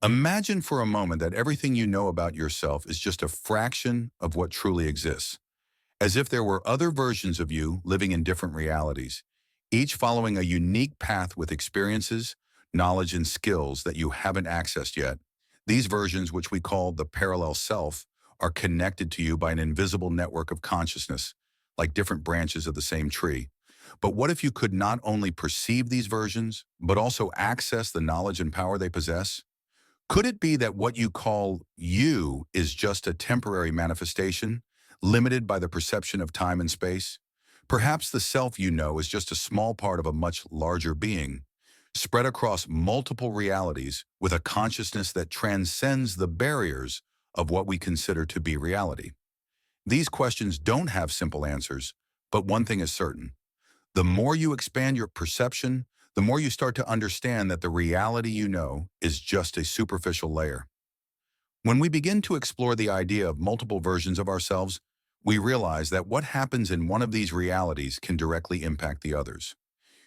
Imagine for a moment that everything you know about yourself is just a fraction of what truly exists, as if there were other versions of you living in different realities, each following a unique path with experiences, knowledge, and skills that you haven't accessed yet. These versions, which we call the parallel self, are connected to you by an invisible network of consciousness, like different branches of the same tree. But what if you could not only perceive these versions, but also access the knowledge and power they possess? Could it be that what you call you is just a temporary manifestation, limited by the perception of time and space? Perhaps the self you know is just a small part of a much larger being, spread across multiple realities with a consciousness that transcends the barriers of what we consider to be reality. These questions don't have simple answers, but one thing is certain. The more you expand your perception, the more you start to understand that the reality you know is just a superficial layer. When we begin to explore the idea of multiple versions of ourselves, we realize that what happens in one of these realities can directly impact the others.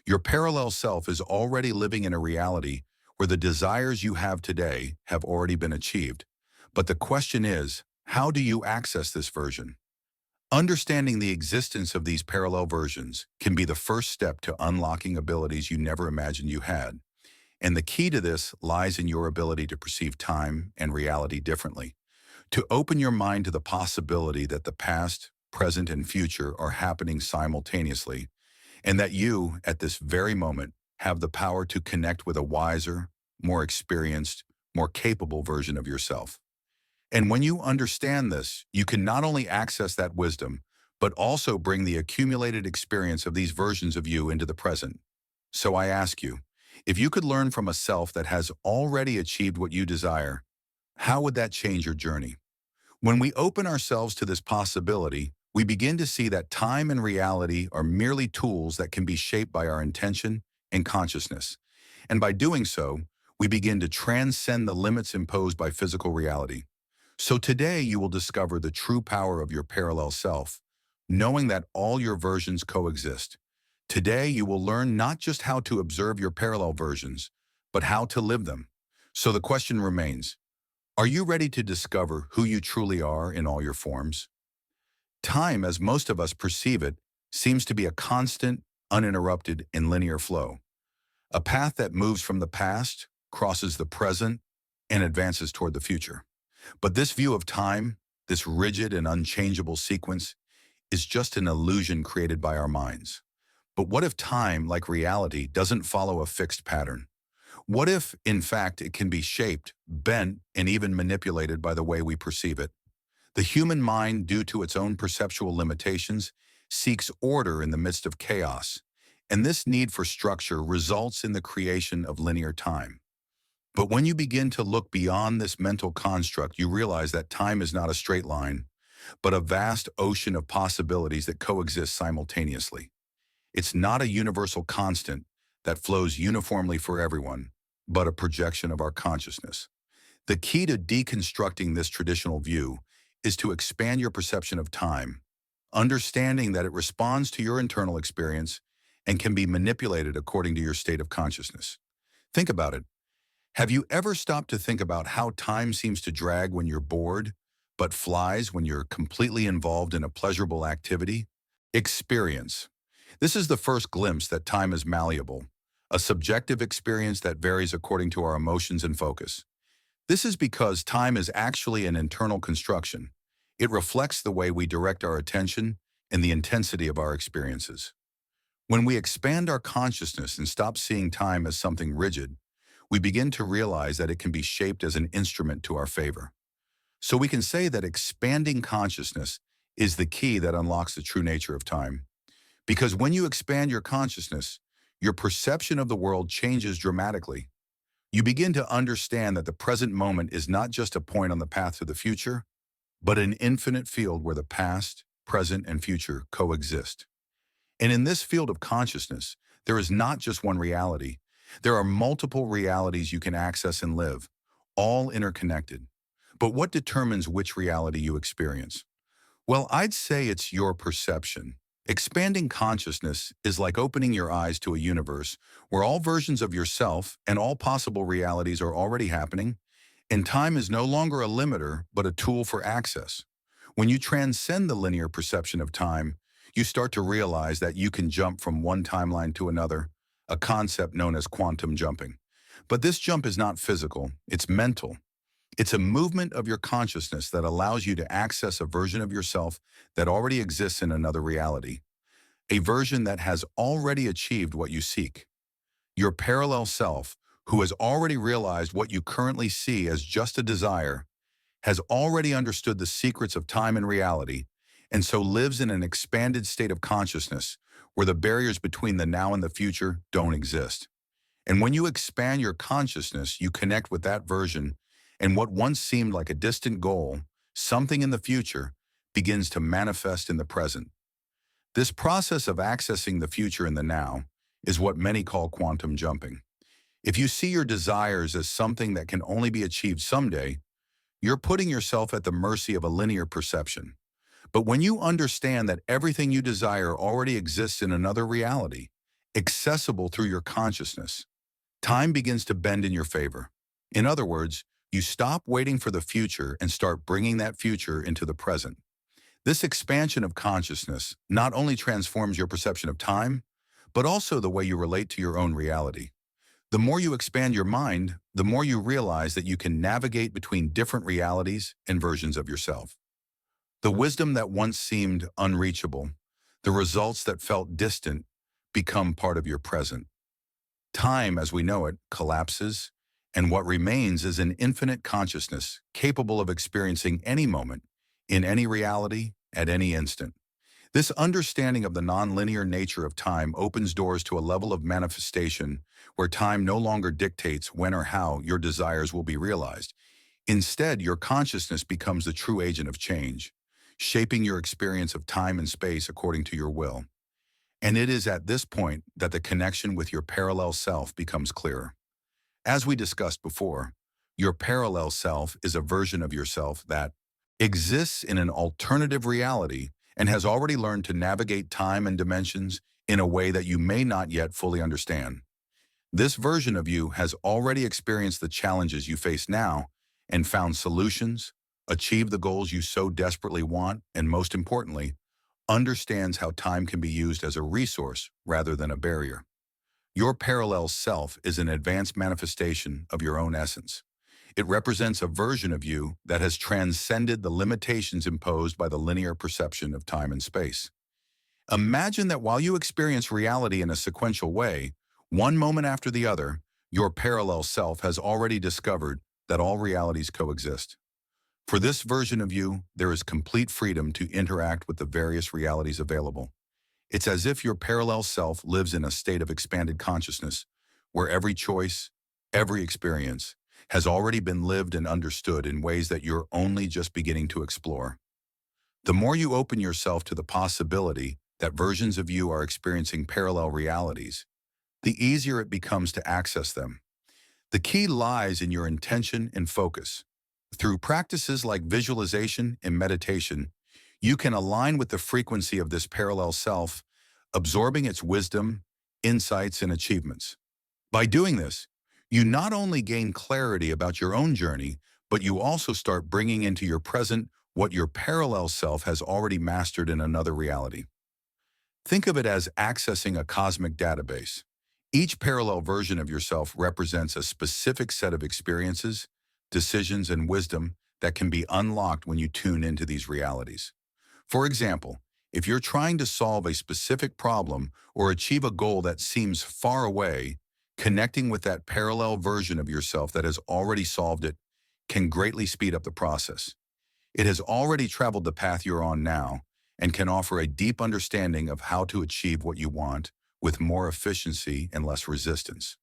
Your parallel self is already living in a reality where the desires you have today have already been achieved. But the question is, how do you access this version? Understanding the existence of these parallel versions can be the first step to unlocking abilities you never imagined you had. And the key to this lies in your ability to perceive time and reality differently, to open your mind to the possibility that the past, present, and future are happening simultaneously, and that you, at this very moment, have the power to connect with a wiser, more experienced, more capable version of yourself. And when you understand this, you can not only access that wisdom, but also bring the accumulated experience of these versions of you into the present. So I ask you, if you could learn from a self that has already achieved what you desire, how would that change your journey? When we open ourselves to this possibility, we begin to see that time and reality are merely tools that can be shaped by our intention and consciousness. And by doing so, we begin to transcend the limits imposed by physical reality. So today you will discover the true power of your parallel self, knowing that all your versions coexist. Today you will learn not just how to observe your parallel versions, but how to live them. So the question remains, are you ready to discover who you truly are in all your forms? Time, as most of us perceive it, seems to be a constant, uninterrupted, and linear flow. A path that moves from the past, crosses the present, and advances toward the future. But this view of time, this rigid and unchangeable sequence, is just an illusion created by our minds. But what if time, like reality, doesn't follow a fixed pattern? What if, in fact, it can be shaped, bent, and even manipulated by the way we perceive it? The human mind, due to its own perceptual limitations, seeks order in the midst of chaos, and this need for structure results in the creation of linear time. But when you begin to look beyond this mental construct, you realize that time is not a straight line, but a vast ocean of possibilities that coexist simultaneously. It's not a universal constant that flows uniformly for everyone, but a projection of our consciousness. The key to deconstructing this traditional view is to expand your perception of time, understanding that it responds to your internal experience and can be manipulated according to your state of consciousness. Think about it. Have you ever stopped to think about how time seems to drag when you're bored, but flies when you're completely involved in a pleasurable activity? Experience. This is the first glimpse that time is malleable, a subjective experience that varies according to our emotions and focus. This is because time is actually an internal construction. It reflects the way we direct our attention and the intensity of our experiences. When we expand our consciousness and stop seeing time as something rigid, we begin to realize that it can be shaped as an instrument to our favor. So we can say that expanding consciousness is the key that unlocks the true nature of time. Because when you expand your consciousness, your perception of the world changes dramatically. You begin to understand that the present moment is not just a point on the path to the future, but an infinite field where the past, present, and future coexist. And in this field of consciousness, there is not just one reality. There are multiple realities you can access and live, all interconnected. But what determines which reality you experience? Well, I'd say it's your perception. Expanding consciousness is like opening your eyes to a universe where all versions of yourself and all possible realities are already happening, And time is no longer a limiter, but a tool for access. When you transcend the linear perception of time, you start to realize that you can jump from one timeline to another, a concept known as quantum jumping. But this jump is not physical, it's mental. It's a movement of your consciousness that allows you to access a version of yourself that already exists in another reality, a version that has already achieved what you seek. Your parallel self, who has already realized what you currently see as just a desire, has already understood the secrets of time and reality, and so lives in an expanded state of consciousness where the barriers between the now and the future don't exist. And when you expand your consciousness, you connect with that version, and what once seemed like a distant goal, something in the future, begins to manifest in the present. This process of accessing the future in the now is what many call quantum jumping. If you see your desires as something that can only be achieved someday, you're putting yourself at the mercy of a linear perception. But when you understand that everything you desire already exists in another reality, accessible through your consciousness, time begins to bend in your favor. In other words, you stop waiting for the future and start bringing that future into the present. This expansion of consciousness not only transforms your perception of time, but also the way you relate to your own reality. The more you expand your mind, the more you realize that you can navigate between different realities and versions of yourself. The wisdom that once seemed unreachable, the results that felt distant, become part of your present. Time, as we know it, collapses, and what remains is an infinite consciousness capable of experiencing any moment, in any reality, at any instant. This understanding of the nonlinear nature of time opens doors to a level of manifestation where time no longer dictates when or how your desires will be realized. Instead, your consciousness becomes the true agent of change, shaping your experience of time and space according to your will. And it is at this point that the connection with your parallel self becomes clearer. As we discussed before, your parallel self is a version of yourself that exists in an alternative reality and has already learned to navigate time and dimensions in a way that you may not yet fully understand. This version of you has already experienced the challenges you face now and found solutions, achieved the goals you so desperately want, and most importantly, understands how time can be used as a resource rather than a barrier. Your parallel self is an advanced manifestation of your own essence. It represents a version of you that has transcended the limitations imposed by the linear perception of time and space. Imagine that while you experience reality in a sequential way, one moment after the other, your parallel self has already discovered that all realities coexist. For this version of you, there is complete freedom to interact with the various realities available. It's as if your parallel self lives in a state of expanded consciousness, where every choice, every experience, has already been lived and understood in ways that you're only just beginning to explore. The more you open yourself to the possibility that versions of you are experiencing parallel realities, the easier it becomes to access them. The key lies in your intention and focus. Through practices like visualization and meditation, you can align with the frequency of this parallel self, absorbing its wisdom, insights, and achievements. By doing this, you not only gain clarity about your own journey, but you also start bringing into your present what your parallel self has already mastered in another reality. Think of it as accessing a cosmic database. Each parallel version of yourself represents a specific set of experiences, decisions, and wisdom that can be unlocked when you tune into these realities. For example, if you're trying to solve a specific problem or achieve a goal that seems far away, connecting with that parallel version of yourself that has already solved it can greatly speed up the process. It has already traveled the path you're on now and can offer a deep understanding of how to achieve what you want with more efficiency and less resistance.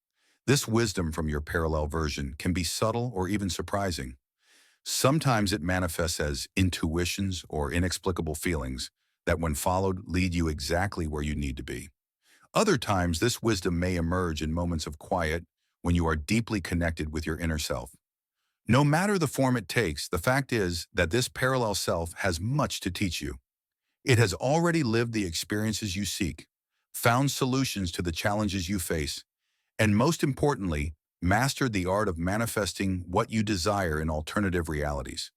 This wisdom from your parallel version can be subtle or even surprising. Sometimes it manifests as intuitions or inexplicable feelings that, when followed, lead you exactly where you need to be. Other times, this wisdom may emerge in moments of quiet when you are deeply connected with your inner self. No matter the form it takes, the fact is that this parallel self has much to teach you. It has already lived the experiences you seek, found solutions to the challenges you face, and most importantly, mastered the art of manifesting what you desire in alternative realities.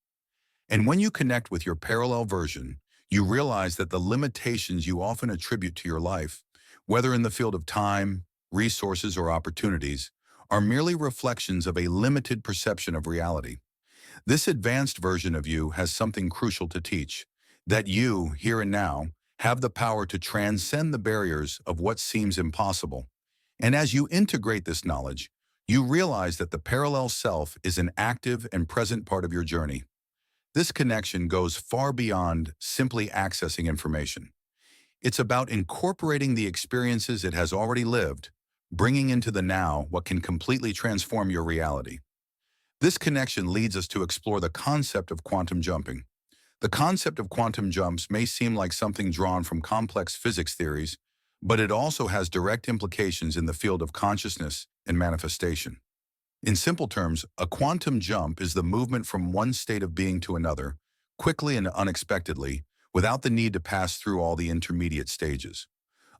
And when you connect with your parallel version, you realize that the limitations you often attribute to your life, whether in the field of time, resources, or opportunities, are merely reflections of a limited perception of reality. This advanced version of you has something crucial to teach, that you, here and now, have the power to transcend the barriers of what seems impossible. And as you integrate this knowledge, you realize that the parallel self is an active and present part of your journey. This connection goes far beyond simply accessing information. It's about incorporating the experiences it has already lived, bringing into the now what can completely transform your reality. This connection leads us to explore the concept of quantum jumping. The concept of quantum jumps may seem like something drawn from complex physics theories, but it also has direct implications in the field of consciousness and manifestation. In simple terms, a quantum jump is the movement from one state of being to another, quickly and unexpectedly, without the need to pass through all the intermediate stages.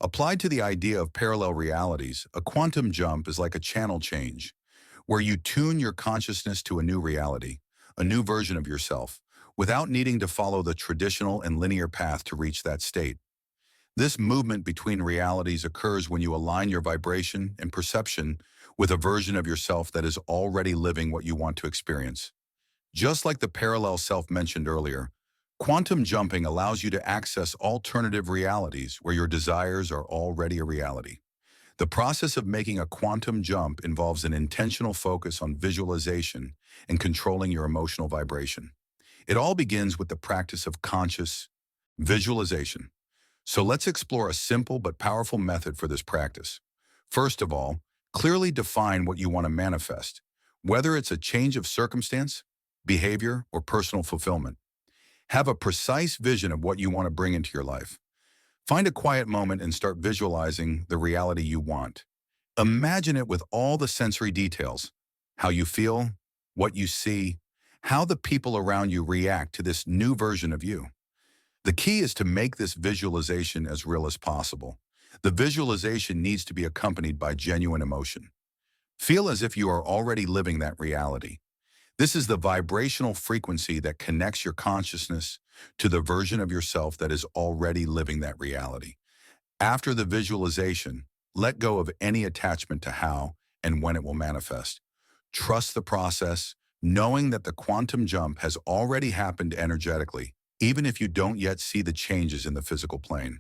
Applied to the idea of parallel realities, a quantum jump is like a channel change, where you tune your consciousness to a new reality, a new version of yourself, without needing to follow the traditional and linear path to reach that state. This movement between realities occurs when you align your vibration and perception with a version of yourself that is already living what you want to experience. Just like the parallel self mentioned earlier, quantum jumping allows you to access alternative realities where your desires are already a reality. The process of making a quantum jump involves an intentional focus on visualization and controlling your emotional vibration. It all begins with the practice of conscious visualization. So let's explore a simple but powerful method for this practice. First of all, clearly define what you want to manifest, whether it's a change of circumstance, behavior, or personal fulfillment. Have a precise vision of what you want to bring into your life. Find a quiet moment and start visualizing the reality you want. Imagine it with all the sensory details, how you feel, what you see, how the people around you react to this new version of you. The key is to make this visualization as real as possible. The visualization needs to be accompanied by genuine emotion. Feel as if you are already living that reality. This is the vibrational frequency that connects your consciousness to the version of yourself that is already living that reality. After the visualization, let go of any attachment to how and when it will manifest. Trust the process, knowing that the quantum jump has already happened energetically, even if you don't yet see the changes in the physical plane.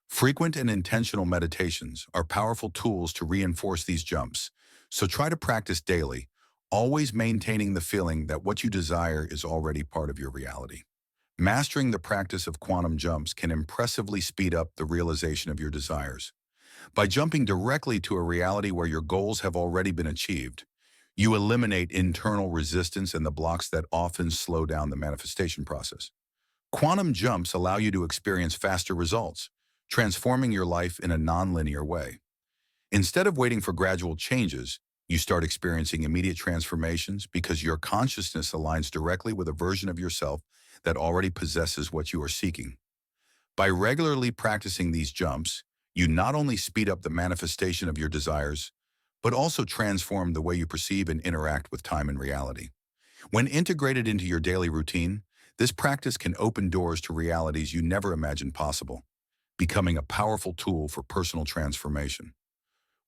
Frequent and intentional meditations are powerful tools to reinforce these jumps, so try to practice daily, always maintaining the feeling that what you desire is already part of your reality. Mastering the practice of quantum jumps can impressively speed up the realization of your desires. By jumping directly to a reality where your goals have already been achieved, you eliminate internal resistance and the blocks that often slow down the manifestation process. Quantum jumps allow you to experience faster results, transforming your life in a non-linear way. Instead of waiting for gradual changes, you start experiencing immediate transformations because your consciousness aligns directly with a version of yourself that already possesses what you are seeking. By regularly practicing these jumps, you not only speed up the manifestation of your desires, but also transform the way you perceive and interact with time and reality. When integrated into your daily routine, this practice can open doors to realities you never imagined possible, becoming a powerful tool for personal transformation.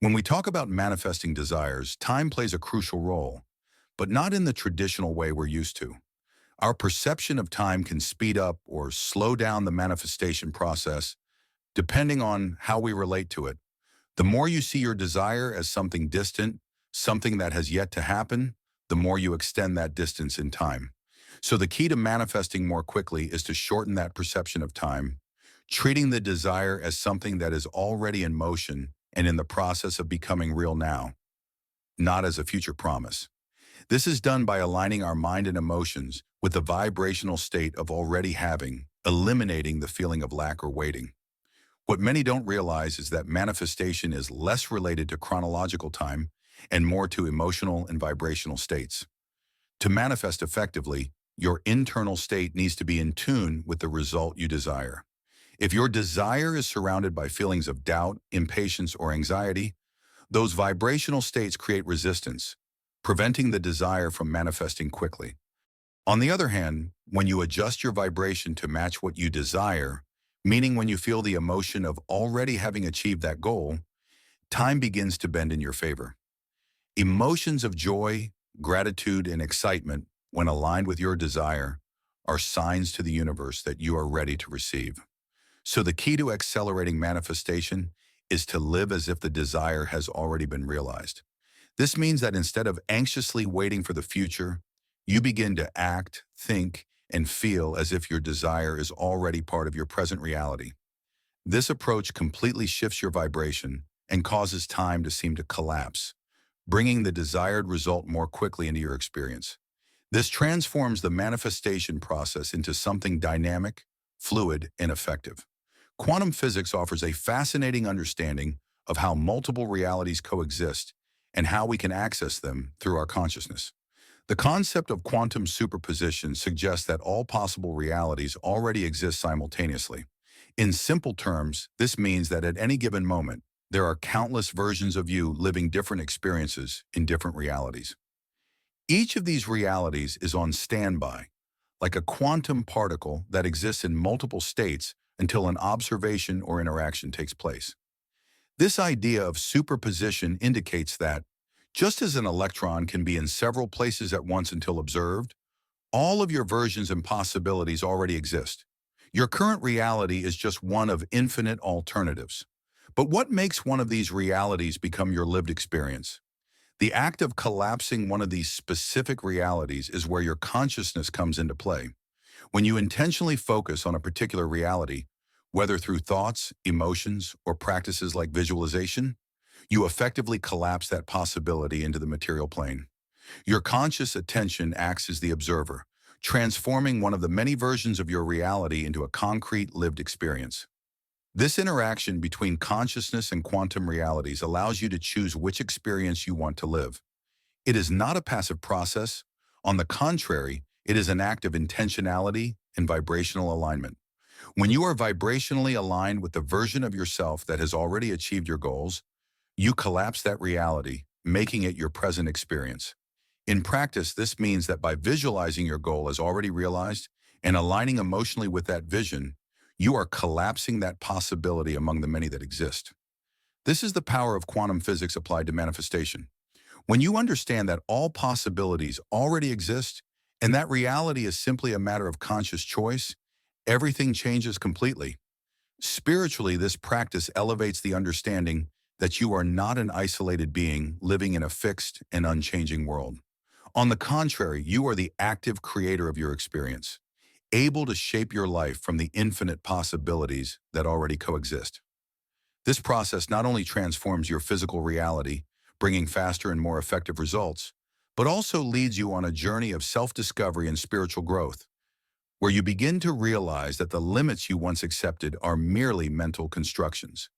When we talk about manifesting desires, time plays a crucial role, but not in the traditional way we're used to. Our perception of time can speed up or slow down the manifestation process, depending on how we relate to it. The more you see your desire as something distant, something that has yet to happen, the more you extend that distance in time. So the key to manifesting more quickly is to shorten that perception of time, treating the desire as something that is already in motion and in the process of becoming real now, not as a future promise. This is done by aligning our mind and emotions with the vibrational state of already having, eliminating the feeling of lack or waiting. What many don't realize is that manifestation is less related to chronological time and more to emotional and vibrational states. To manifest effectively, your internal state needs to be in tune with the result you desire. If your desire is surrounded by feelings of doubt, impatience, or anxiety, Those vibrational states create resistance, preventing the desire from manifesting quickly. On the other hand, when you adjust your vibration to match what you desire, meaning when you feel the emotion of already having achieved that goal, time begins to bend in your favor. Emotions of joy, gratitude, and excitement, when aligned with your desire, are signs to the universe that you are ready to receive. So the key to accelerating manifestation is to live as if the desire has already been realized. This means that instead of anxiously waiting for the future, you begin to act, think, and feel as if your desire is already part of your present reality. This approach completely shifts your vibration and causes time to seem to collapse, bringing the desired result more quickly into your experience. This transforms the manifestation process into something dynamic, fluid, and effective. Quantum physics offers a fascinating understanding of how multiple realities coexist and how we can access them through our consciousness. The concept of quantum superposition suggests that all possible realities already exist simultaneously. In simple terms, this means that at any given moment, there are countless versions of you living different experiences in different realities. Each of these realities is on standby, like a quantum particle that exists in multiple states until an observation or interaction takes place. This idea of superposition indicates that, just as an electron can be in several places at once until observed, all of your versions and possibilities already exist. Your current reality is just one of infinite alternatives. But what makes one of these realities become your lived experience? The act of collapsing one of these specific realities is where your consciousness comes into play. When you intentionally focus on a particular reality, whether through thoughts, emotions, or practices like visualization, you effectively collapse that possibility into the material plane. Your conscious attention acts as the observer, transforming one of the many versions of your reality into a concrete lived experience. This interaction between consciousness and quantum realities allows you to choose which experience you want to live. It is not a passive process. On the contrary, it is an act of intentionality and vibrational alignment. When you are vibrationally aligned with the version of yourself that has already achieved your goals, you collapse that reality, making it your present experience. In practice, this means that by visualizing your goal as already realized and aligning emotionally with that vision, you are collapsing that possibility among the many that exist. This is the power of quantum physics applied to manifestation. When you understand that all possibilities already exist and that reality is simply a matter of conscious choice, everything changes completely. Spiritually, this practice elevates the understanding that you are not an isolated being living in a fixed and unchanging world. On the contrary, you are the active creator of your experience, able to shape your life from the infinite possibilities that already coexist. This process not only transforms your physical reality, bringing faster and more effective results, but also leads you on a journey of self-discovery and spiritual growth, where you begin to realize that the limits you once accepted are merely mental constructions.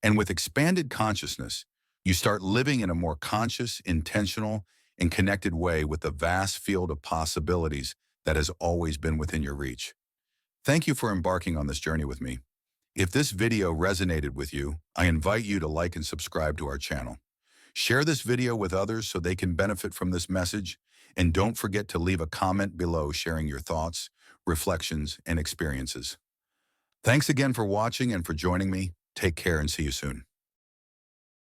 And with expanded consciousness, you start living in a more conscious, intentional, and connected way with the vast field of possibilities that has always been within your reach. Thank you for embarking on this journey with me. If this video resonated with you, I invite you to like and subscribe to our channel. Share this video with others so they can benefit from this message, and don't forget to leave a comment below sharing your thoughts, reflections, and experiences. Thanks again for watching and for joining me. Take care and see you soon.